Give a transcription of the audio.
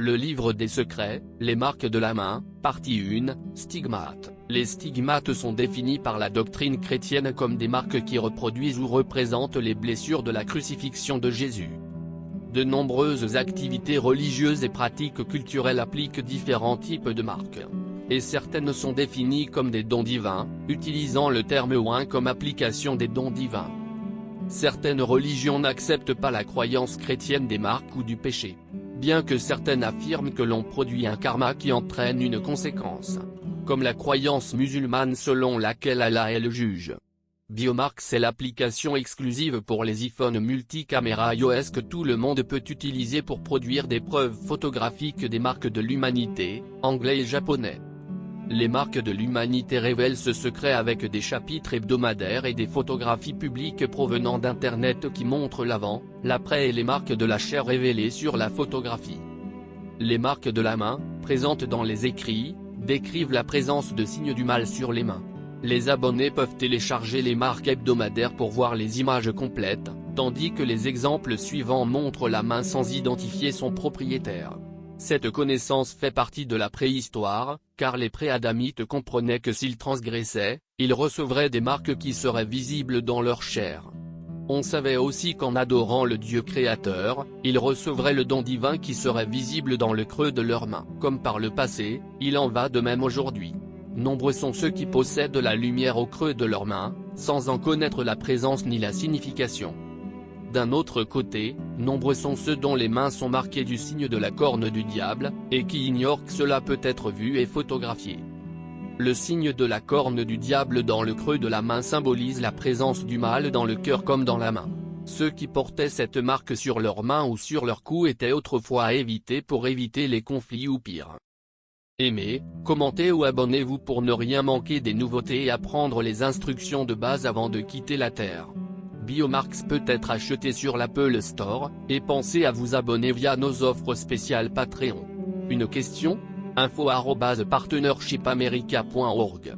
Le livre des secrets, les marques de la main, partie 1, stigmates. Les stigmates sont définis par la doctrine chrétienne comme des marques qui reproduisent ou représentent les blessures de la crucifixion de Jésus. De nombreuses activités religieuses et pratiques culturelles appliquent différents types de marques. Et certaines sont définies comme des dons divins, utilisant le terme oin comme application des dons divins. Certaines religions n'acceptent pas la croyance chrétienne des marques ou du péché, bien que certaines affirment que l'on produit un karma qui entraîne une conséquence, comme la croyance musulmane selon laquelle Allah est le juge. Biomarks est l'application exclusive pour les iPhone multicaméra iOS que tout le monde peut utiliser pour produire des preuves photographiques des marques de l'humanité, anglais et japonais. Les marques de l'humanité révèlent ce secret avec des chapitres hebdomadaires et des photographies publiques provenant d'Internet qui montrent l'avant, l'après et les marques de la chair révélées sur la photographie. Les marques de la main, présentes dans les écrits, décrivent la présence de signes du mal sur les mains. Les abonnés peuvent télécharger les marques hebdomadaires pour voir les images complètes, tandis que les exemples suivants montrent la main sans identifier son propriétaire. Cette connaissance fait partie de la préhistoire, car les pré-adamites comprenaient que s'ils transgressaient, ils recevraient des marques qui seraient visibles dans leur chair. On savait aussi qu'en adorant le Dieu créateur, ils recevraient le don divin qui serait visible dans le creux de leurs mains. Comme par le passé, il en va de même aujourd'hui. Nombreux sont ceux qui possèdent la lumière au creux de leurs mains, sans en connaître la présence ni la signification. D'un autre côté, nombreux sont ceux dont les mains sont marquées du signe de la corne du diable, et qui ignorent que cela peut être vu et photographié. Le signe de la corne du diable dans le creux de la main symbolise la présence du mal dans le cœur comme dans la main. Ceux qui portaient cette marque sur leurs mains ou sur leur cou étaient autrefois à éviter pour éviter les conflits ou pire. Aimez, commentez ou abonnez-vous pour ne rien manquer des nouveautés et apprendre les instructions de base avant de quitter la Terre. Biomarks peut être acheté sur l'Apple Store, et pensez à vous abonner via nos offres spéciales Patreon. Une question ? info@partnershipamerica.org